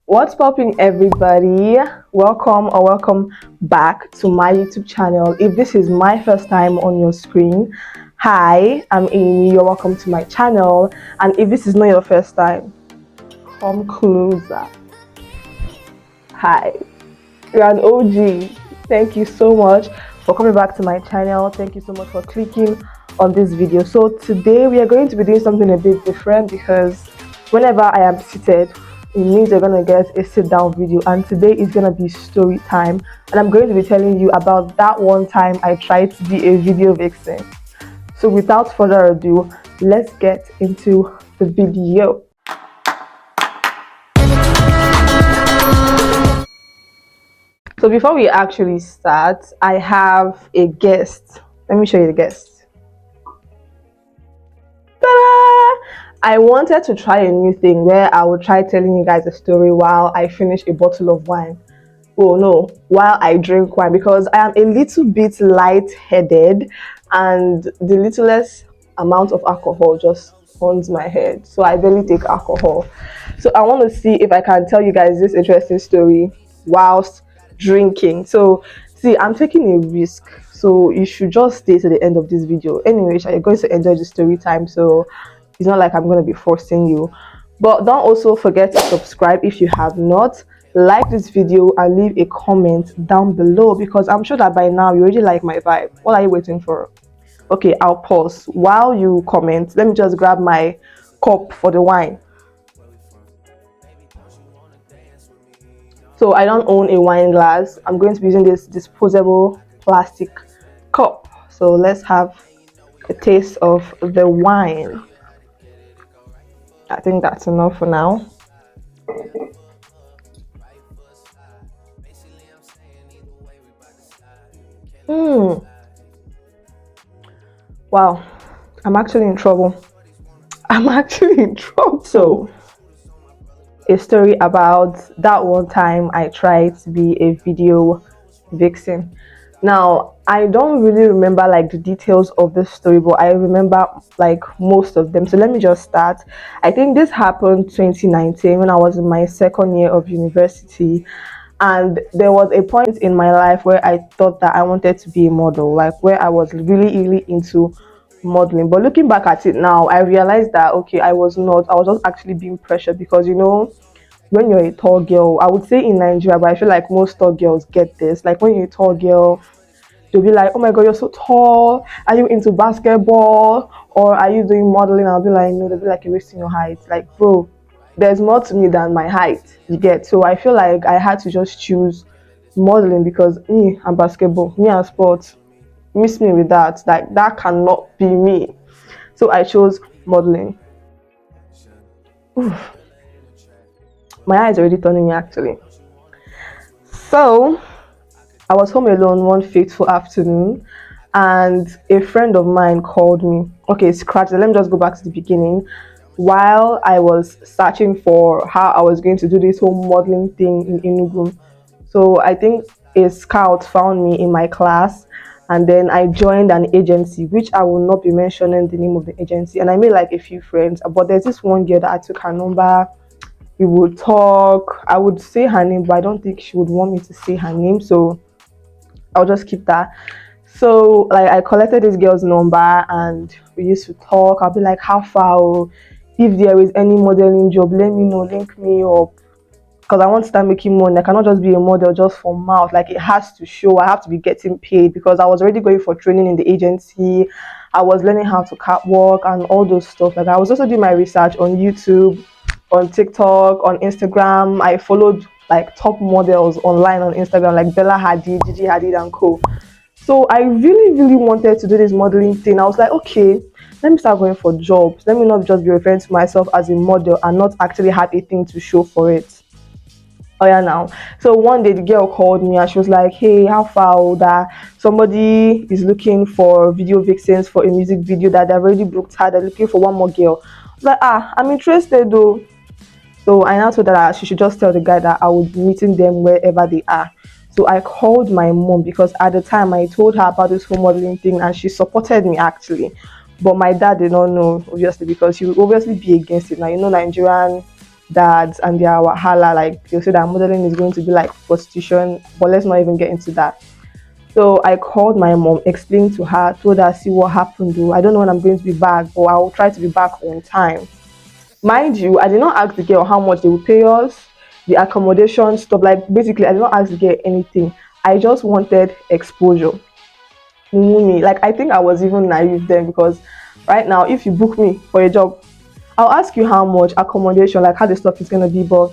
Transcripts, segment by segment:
What's popping, everybody? Welcome back to my YouTube channel. If this is my first time on your screen, hi, I'm Amy. You're welcome to my channel. And if this is not your first time, come closer. Hi, you're an OG. Thank you so much for coming back to my channel. Thank you so much for clicking on this video. So today we are going to be doing something a bit different because whenever I am seated, it means you're gonna get a sit down video, and today is gonna be story time, and I'm going to be telling you about that one time I tried to be a video vixen. So without further ado, let's get into the video. So before we actually start, I have a guest. Let me show you the guest. Ta-da! I wanted to try a new thing where I would try telling you guys a story while I finish a bottle of wine. Oh no, while I drink wine, because I am a little bit light-headed and the littlest amount of alcohol just turns my head. So I barely take alcohol. So I want to see if I can tell you guys this interesting story whilst drinking. So see, I'm taking a risk, so you should just stay to the end of this video. Anyway, you're going to enjoy the story time, so it's not like I'm going to be forcing you. But don't also forget to subscribe if you have not. Like this video and leave a comment down below, because I'm sure that by now you already like my vibe. What are you waiting for? Okay, I'll pause while you comment. Let me just grab my cup for the wine. So I don't own a wine glass. I'm going to be using this disposable plastic cup. So let's have a taste of the wine. I think that's enough for now. Wow, I'm actually in trouble. I'm actually in trouble. So, a story about that one time I tried to be a video vixen. Now, I don't really remember like the details of this story, but I remember like most of them. So let me just start. I think this happened 2019 when I was in my second year of university, and there was a point in my life where I thought that I wanted to be a model, like where I was really into modeling. But looking back at it now, I realized that okay, I was not. I was just actually being pressured because when you're a tall girl, I would say in Nigeria, but I feel like most tall girls get this. Like when you're a tall girl, they'll be like, "Oh my God, you're so tall. Are you into basketball or are you doing modeling?" I'll be like, "No." They'll be like, "You're wasting your height." Like, bro, there's more to me than my height. You get? So I feel like I had to just choose modeling because me and basketball, me and sports, miss me with that. Like that cannot be me. So I chose modeling. Oof. My eyes are already turning me actually. So I was home alone one fateful afternoon, and a friend of mine called me. Okay, scratch that. Let me just go back to the beginning. While I was searching for how I was going to do this whole modeling thing in Enugu, so I think a scout found me in my class, and then I joined an agency, which I will not be mentioning the name of the agency. And I made like a few friends, but there's this one girl that I took her number. We would talk. I would say her name, but I don't think she would want me to say her name, so I'll just keep that. So like I collected this girl's number and we used to talk. I'll be like, how far? Oh, if there is any modeling job, let me know, link me up. Because I want to start making money. I cannot just be a model just for mouth. Like it has to show. I have to be getting paid because I was already going for training in the agency. I was learning how to catwalk and all those stuff. Like I was also doing my research on YouTube, on TikTok, on Instagram. I followed like top models online on Instagram, like Bella Hadid, Gigi Hadid, and co. So I really wanted to do this modeling thing. I was like, okay, let me start going for jobs. Let me not just be referring to myself as a model and not actually have a thing to show for it. Oh yeah, now. So one day the girl called me and she was like, "Hey, how far that somebody is looking for video vixens for a music video that they've already booked her. They're looking for one more girl." I was like, I'm interested though. So I now told her that she should just tell the guy that I would be meeting them wherever they are. So I called my mom because at the time I told her about this whole modeling thing and she supported me actually. But my dad did not know, obviously, because he would obviously be against it. Now, Nigerian dads and their wahala. Like they'll say that modeling is going to be like prostitution, but let's not even get into that. So I called my mom, explained to her, told her, see what happened. Though I don't know when I'm going to be back, but I will try to be back on time. Mind you, I did not ask the girl how much they will pay us, the accommodation stuff. Like basically, I did not ask the girl anything. I just wanted exposure. Me, like I think I was even naive then because right now, if you book me for a job, I'll ask you how much accommodation, like how the stuff is gonna be, but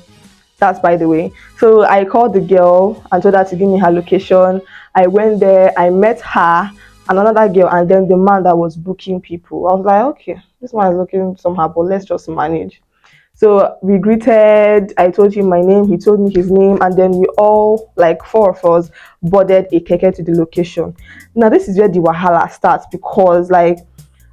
that's by the way. So I called the girl and told her to give me her location. I went there, I met her and another girl, and then the man that was booking people. I was like, okay, this man is looking somehow, but let's just manage. So we greeted, I told him my name, he told me his name, and then we all, like four of us, boarded a keke to the location. Now, this is where the wahala starts because, like,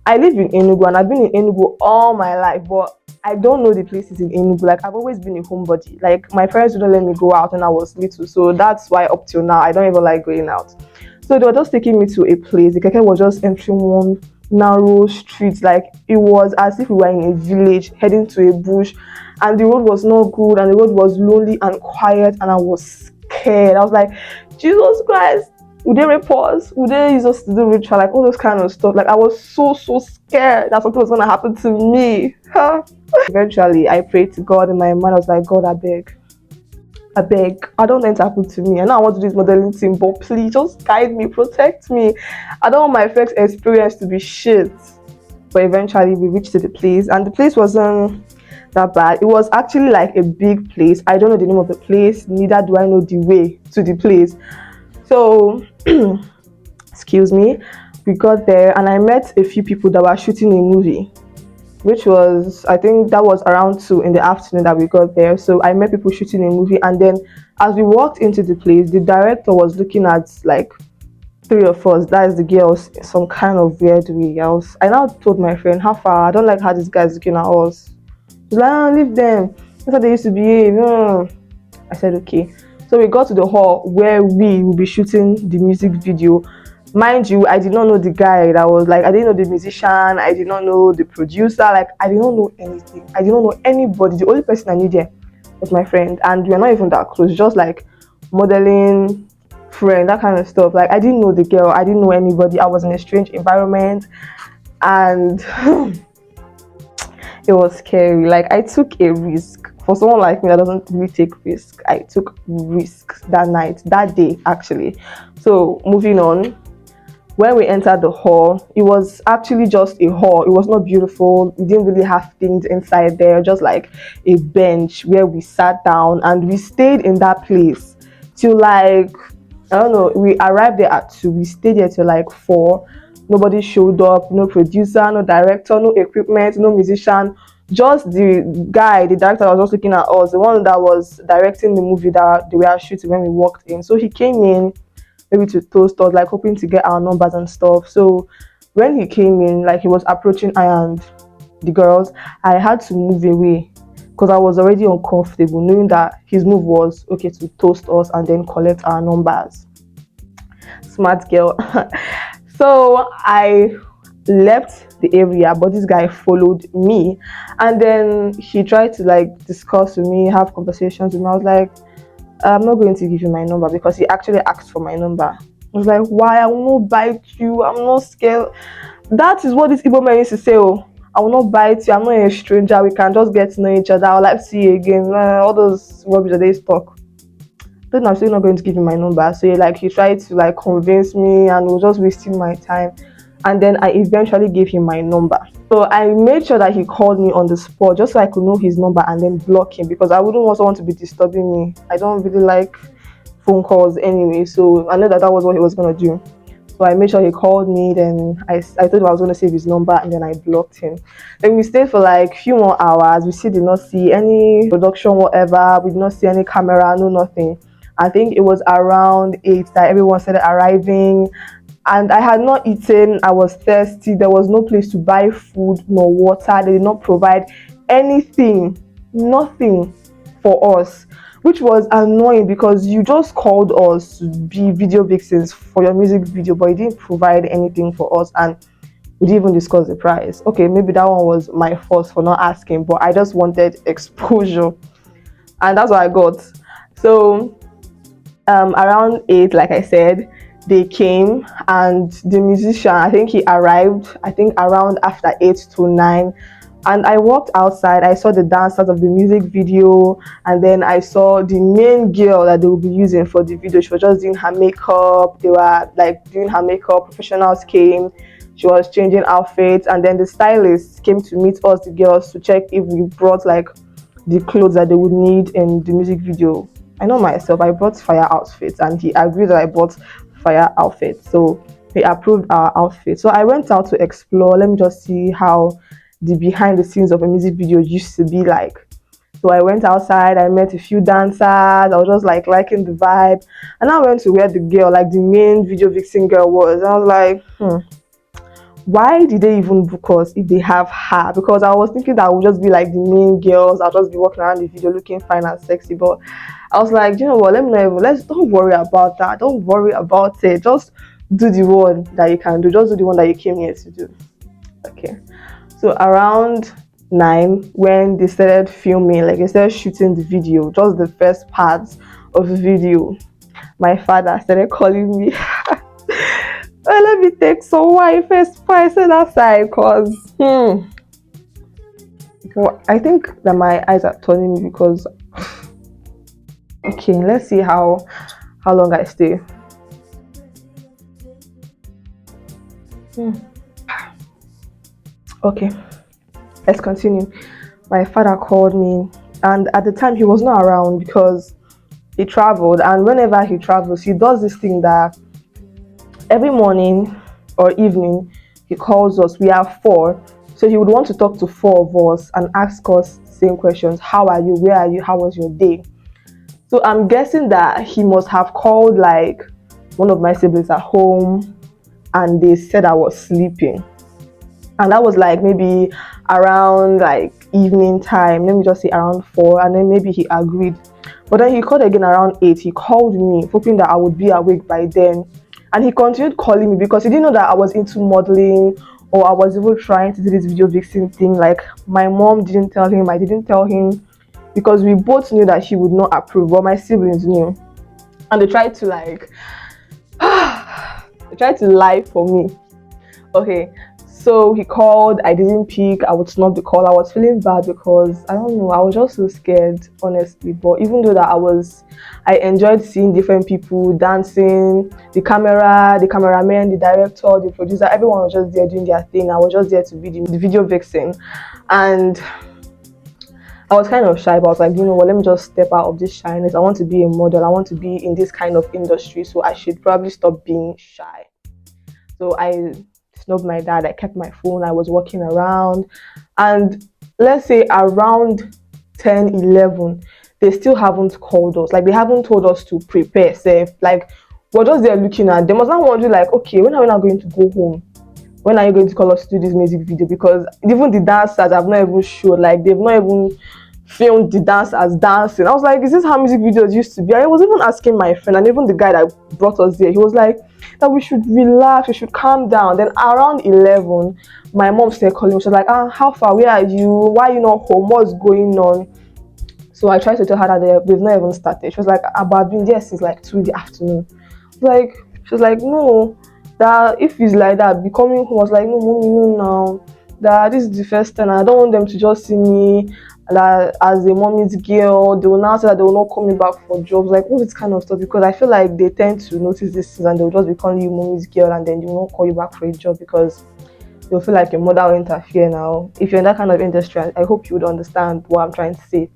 I live in Enugu and I've been in Enugu all my life, but I don't know the places in Enugu. Like, I've always been a homebody. Like, my parents wouldn't let me go out when I was little, so that's why up till now I don't even like going out. So they were just taking me to a place. The keke was just entering one narrow street, like it was as if we were in a village heading to a bush, and the road was not good, and the road was lonely and quiet, and I was scared. I was like, Jesus Christ, would they rape us? Would they use us to do ritual? Like all those kind of stuff. Like I was so scared that something was gonna happen to me. Eventually I prayed to God in my mind. I was like, God, I beg, I don't want it to happen to me. I know I want to do this modeling thing, but please just guide me, protect me. I don't want my first experience to be shit. But eventually we reached to the place, and the place wasn't that bad. It was actually like a big place. I don't know the name of the place, neither do I know the way to the place. So, excuse me, we got there and I met a few people that were shooting a movie, which was, I think that was around 2 in the afternoon that we got there. So I met people shooting a movie, and then as we walked into the place, the director was looking at like 3 of us, that is the girls, some kind of weird way. I now told my friend, how far? I don't like how this guy's looking at us. He's like, oh, leave them. That's how they used to behave. I said, okay. So we got to the hall where we will be shooting the music video. Mind you, I did not know the guy that was like, I didn't know the musician, I did not know the producer, like I did not know anything. I did not know anybody. The only person I knew there was my friend, and we are not even that close, just like modeling friend, that kind of stuff. Like I didn't know the girl, I didn't know anybody. I was in a strange environment, and it was scary. Like I took a risk. For someone like me that doesn't really take risk, I took risks that night, that day actually. So moving on, when we entered the hall, it was actually just a hall. It was not beautiful. We didn't really have things inside there, just like a bench where we sat down, and we stayed in that place till like, I don't know, we arrived there at 2. We stayed there till like 4. Nobody showed up, no producer, no director, no equipment, no musician. Just the guy, the director was just looking at us, the one that was directing the movie that they were shooting when we walked in. So he came in maybe to toast us, like hoping to get our numbers and stuff. So when he came in, like he was approaching I and the girls, I had to move away because I was already uncomfortable knowing that his move was okay to toast us and then collect our numbers. Smart girl. So I left the area, but this guy followed me, and then he tried to like discuss with me, have conversations with me. I was like, I'm not going to give you my number, because he actually asked for my number. I was like, why? I will not bite you. I'm not scared. That is what this Igbo man used to say. Oh, I will not bite you. I'm not a stranger. We can just get to know each other. I would like to see you again. All those rubbish that they talk. Then I'm still not going to give you my number. So he tried to like convince me, and was just wasting my time. And then I eventually gave him my number. So I made sure that he called me on the spot just so I could know his number and then block him, because I wouldn't want someone to be disturbing me. I don't really like phone calls anyway, so I know that was what he was going to do. So I made sure he called me, then I told him I was going to save his number, and then I blocked him. Then we stayed for like a few more hours. We still did not see any production, whatever. We did not see any camera, no nothing. I think it was around 8 that everyone started arriving, and I had not eaten. I was thirsty. There was no place to buy food nor water. They did not provide anything, nothing for us, which was annoying because you just called us to be video vixens for your music video, but you didn't provide anything for us. And We didn't even discuss the price. Okay, maybe that one was my fault for not asking, but I just wanted exposure, and that's what I got. So around 8, like I said, they came, and the musician, I think he arrived, I think around after 8 to 9. And I walked outside, I saw the dancers of the music video, and then I saw the main girl that they will be using for the video. She was just doing her makeup, they were like doing her makeup, professionals came, she was changing outfits, and then the stylist came to meet us, the girls, to check if we brought like the clothes that they would need in the music video. I know myself, I brought fire outfits, and he agreed that I bought fire outfits. So he approved our outfit. So I went out to explore. Let me just see how the behind the scenes of a music video used to be like. So I went outside, I met a few dancers, I was just like liking the vibe. And I went to where the girl, like the main video vixen girl was. And I was like, why did they even book us if they have her? Because I was thinking that I would just be like the main girls, I'll just be walking around the video looking fine and sexy. But I was like, you know what, let me not even, don't worry about that. Don't worry about it. Just do the one that you can do. Just do the one that you came here to do. Okay. So around 9, when they started filming, like they started shooting the video, just the first parts of the video, my father started calling me. Well, let me take some wine first before I sit outside, because I think that my eyes are turning me because okay, let's see how long I stay. Okay, let's continue. My father called me, and at the time he was not around because he traveled, and whenever he travels he does this thing that every morning or evening he calls us. We are 4, so he would want to talk to 4 of us and ask us the same questions. How are you? Where are you? How was your day? So I'm guessing that he must have called like one of my siblings at home, and they said I was sleeping, and that was like maybe around like evening time, let me just say around 4, and then maybe he agreed. But then he called again around 8. He called me hoping that I would be awake by then, and he continued calling me because he didn't know that I was into modeling, or I was even trying to do this video vixen thing. Like my mom didn't tell him, I didn't tell him, because we both knew that he would not approve, but my siblings knew, and they tried to like they tried to lie for me. Okay, so he called, I didn't pick, I would snub the call. I was feeling bad because I don't know, I was just so scared, honestly. But even though that I enjoyed seeing different people dancing, the cameraman, the director, the producer, everyone was just there doing their thing. I was just there to be the video vixen, and I was kind of shy, but I was like, you know what, let me just step out of this shyness. I want to be a model, I want to be in this kind of industry, so I should probably stop being shy. So I snubbed my dad, I kept my phone, I was walking around, and let's say around 10, 11, they still haven't called us. Like they haven't told us to prepare safe. Like we're just there looking at, they must not wonder like, okay, when are we not going to go home? When are you going to call us to do this music video? Because even the dancers have not even showed, like they've not even filmed the dance as dancing. I was like, is this how music videos used to be? I was even asking my friend, and even the guy that brought us there, he was like that we should relax, we should calm down. Then around 11, my mom started calling me. She was like, how far, where are you, why are you not home, what's going on? So I tried to tell her that they've not even started. She was like, but I've been there since like 2 in the afternoon. Like she was like, no, that if it's like that, be coming home. I was like, no, mommy, no, now that this is the first time, I don't want them to just see me that as a mommy's girl. They will now say that they will not call me back for jobs, like all this kind of stuff, because I feel like they tend to notice this and they'll just be calling you mommy's girl, and then they will not call you back for a job because they'll feel like your mother will interfere. Now if you're in that kind of industry, I hope you would understand what I'm trying to say.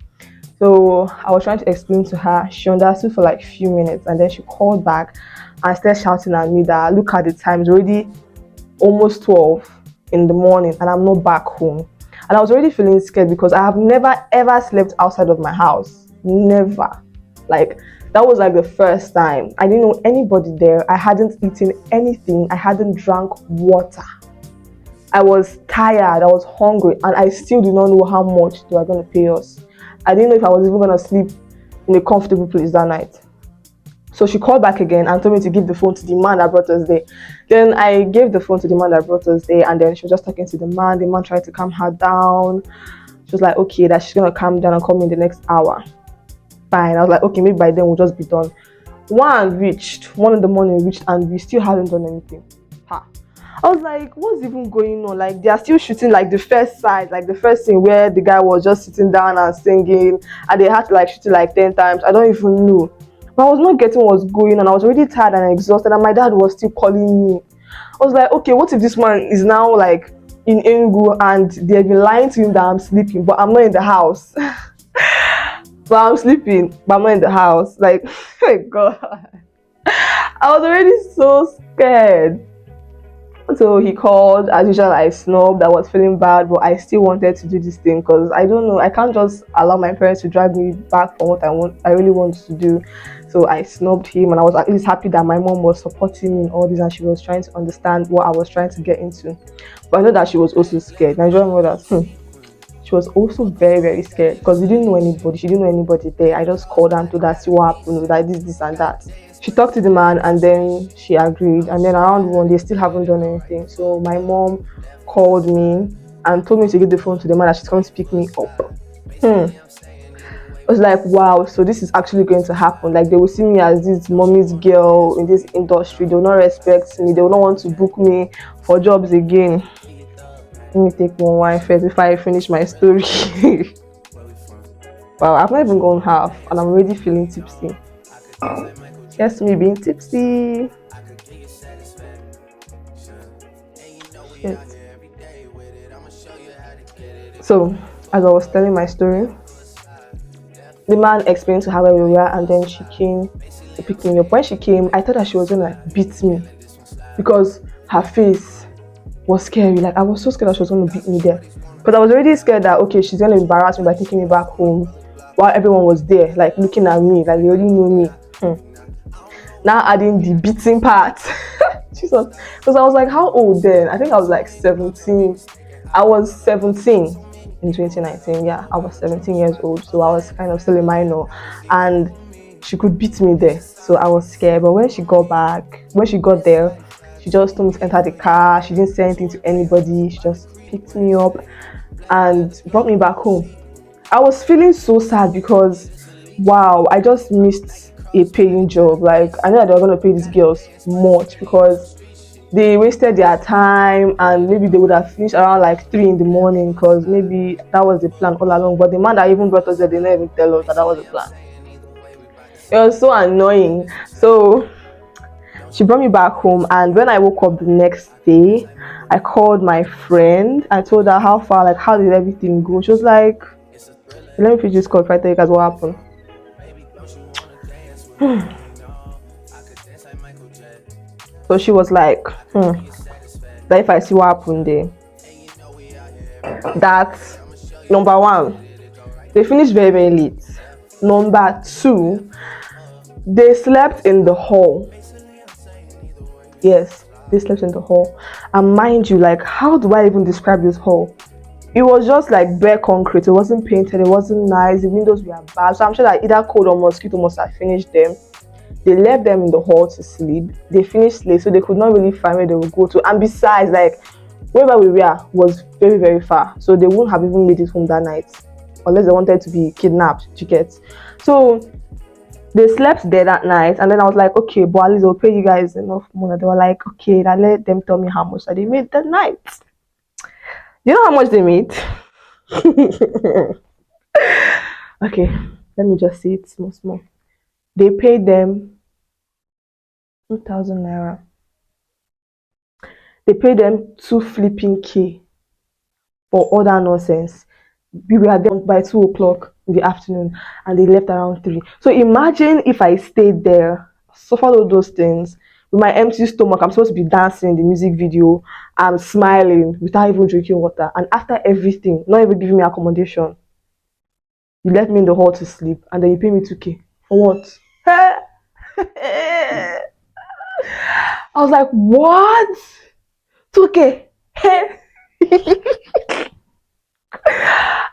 So I was trying to explain to her. She understood for like a few minutes, and then she called back and started shouting at me that look at the time, it's already almost 12 in the morning and I'm not back home. And I was already feeling scared because I have never ever slept outside of my house. Never. Like that was like the first time. I didn't know anybody there. I hadn't eaten anything. I hadn't drank water. I was tired. I was hungry, and I still did not know how much they were going to pay us. I didn't know if I was even going to sleep in a comfortable place that night. So she called back again and told me to give the phone to the man that brought us there. Then I gave the phone to the man that brought us there, and then she was just talking to the man. The man tried to calm her down. She was like, okay, that she's gonna calm down and call me in the next hour. Fine. I was like, okay, maybe by then we'll just be done. One in the morning reached, and we still haven't done anything. Ha. I was like, what's even going on? Like, they are still shooting like the first side, like the first scene where the guy was just sitting down and singing, and they had to like shoot it like 10 times. I don't even know. But I was not getting what was going on. I was already tired and exhausted, and my dad was still calling me. I was like, okay, what if this man is now like in Enugu and they've been lying to him that I'm sleeping, but I'm not in the house. But I'm sleeping, but I'm not in the house. Like, oh my God. I was already so scared. So he called. As usual, I snubbed. I was feeling bad, but I still wanted to do this thing because I don't know. I can't just allow my parents to drag me back from what I really wanted to do. So I snubbed him, and I was at least happy that my mom was supporting me in all this, and she was trying to understand what I was trying to get into. But I know that she was also scared. Nigerian mothers, she was also very, very scared because we didn't know anybody. She didn't know anybody there. I just called her and told her, see what happened, like this, and that. She talked to the man and then she agreed. And then around one, they still haven't done anything. So my mom called me and told me to give the phone to the man that she's coming to pick me up. I was like, wow, so this is actually going to happen. Like, they will see me as this mommy's girl in this industry. They will not respect me. They will not want to book me for jobs again. Let me take one wine first before I finish my story. Wow, I've not even gone half and I'm already feeling tipsy. Yes, me being tipsy. Shit. So, as I was telling my story, the man explained to her where we were, and then she came to pick me up. When she came, I thought that she was gonna beat me because her face was scary. Like, I was so scared that she was gonna beat me there. Because I was already scared that, okay, she's gonna embarrass me by taking me back home while everyone was there, like looking at me, like they already knew me. Now adding the beating part. Jesus. Because I was like, how old then? I think I was like 17. I was 17 in 2019. Yeah, I was 17 years old. So I was kind of still a minor. And she could beat me there. So I was scared. But when she got there, she just told me to enter the car. She didn't say anything to anybody. She just picked me up and brought me back home. I was feeling so sad because, wow, I just missed a paying job. Like, I know that they were going to pay these girls much because they wasted their time, and maybe they would have finished around like 3 in the morning because maybe that was the plan all along. But the man that even brought us there, they never even tell us that was the plan. It was so annoying. So she brought me back home, and when I woke up the next day, I called my friend. I told her how far, like, how did everything go. She was like, let me finish this call if I tell you guys what happened. So she was like, that if I see what happened there, that number one, they finished very, very late. Number two, they slept in the hall. Yes, they slept in the hall. And mind you, like, how do I even describe this hall? It was just like bare concrete. It wasn't painted. It wasn't nice. The windows were bad. So I'm sure that either cold or mosquito must have finished them. They left them in the hall to sleep. They finished late, so they could not really find where they would go to. And besides, like, wherever we were was very, very far. So they wouldn't have even made it home that night unless they wanted to be kidnapped, you get. So they slept there that night, and then I was like, okay, but at least I'll pay you guys enough money. They were like, okay, then let them tell me how much that they made that night. You know how much they made? Okay, let me just see it small. They paid them 2,000 naira. They paid them 2 flipping K for all that nonsense. We were there by 2 o'clock in the afternoon, and they left around 3. So imagine if I stayed there, suffered all those things with my empty stomach. I'm supposed to be dancing in the music video. I'm smiling without even drinking water. And after everything, not even giving me accommodation, you left me in the hall to sleep, and then you pay me 2K. For what? I was like, what? 2K?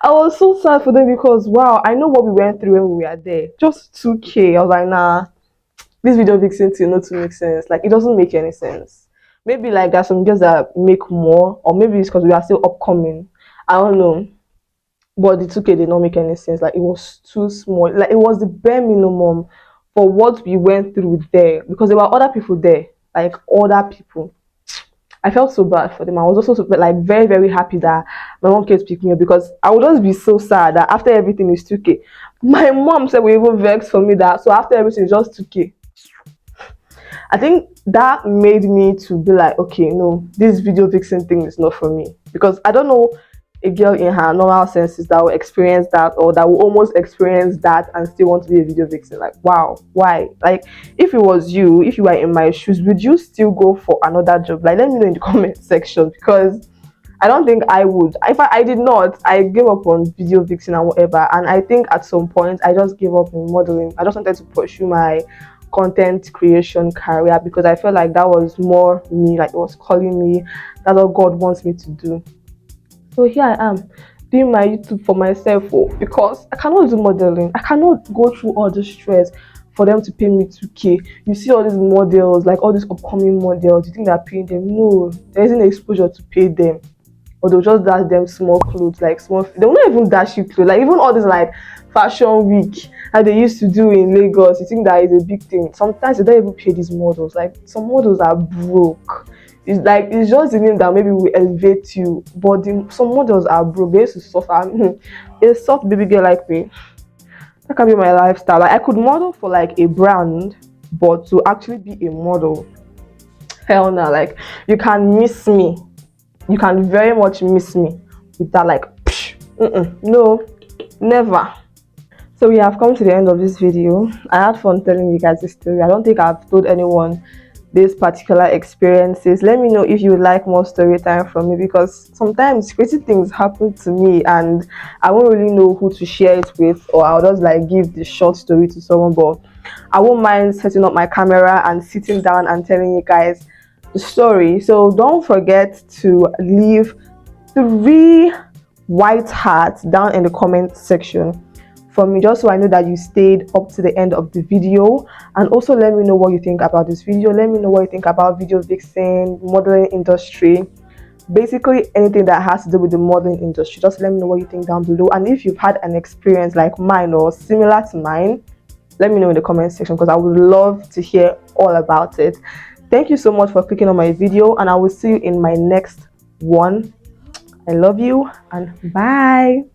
I was so sad for them because, wow, I know what we went through when we were there. Just 2K. I was like, nah, this video vixen thing not to make sense. Like, it doesn't make any sense. Maybe like there's some girls that make more, or maybe it's because we are still upcoming. I don't know. But the 2K did not make any sense. Like, it was too small. Like, it was the bare minimum for what we went through there, because there were other people there, like other people. I felt so bad for them. I was also super, like, very, very happy that my mom came to pick me up, because I would just be so sad that after everything is 2K. My mom said we even vexed for me that so after everything is just 2K. I think that made me to be like, okay, no, this video vixen thing is not for me, because I don't know a girl in her normal senses that will experience that, or that will almost experience that and still want to be a video vixen. Like, wow, why? Like, if it was you, if you were in my shoes, would you still go for another job? Like, let me know in the comment section, because I don't think I would. If I did not, I gave up on video vixen and whatever. And I think at some point I just gave up on modeling. I just wanted to pursue my content creation career, because I felt like that was more me, like it was calling me. That's what God wants me to do. So here I am doing my YouTube for myself, because I cannot do modeling. I cannot go through all the stress for them to pay me 2K. You see all these models, like all these upcoming models, you think they're paying them? No, there isn't exposure to pay them. Or they'll just dash them small clothes, like small. They will not even dash you clothes. Like, even all this like fashion week that they used to do in Lagos, you think that is a big thing. Sometimes they don't even pay these models. Like, some models are broke. It's like, it's just the name that maybe will elevate you, but some models are broke. They used to suffer. A soft baby girl like me, that can be my lifestyle. Like, I could model for like a brand, but to actually be a model, hell no. Like, you can miss me. You can very much miss me with that, like, no, never. So we have come to the end of this video. I had fun telling you guys this story. I don't think I've told anyone this particular experiences. Let me know if you would like more story time from me, because sometimes crazy things happen to me and I won't really know who to share it with, or I'll just like give the short story to someone. But I won't mind setting up my camera and sitting down and telling you guys the story. So don't forget to leave 3 white hearts down in the comment section for me, just so I know that you stayed up to the end of the video. And also let me know what you think about this video. Let me know what you think about video vixen, modeling industry, basically anything that has to do with the modeling industry. Just let me know what you think down below. And if you've had an experience like mine or similar to mine, let me know in the comment section, because I would love to hear all about it. Thank you so much for clicking on my video, and I will see you in my next one. I love you, and bye.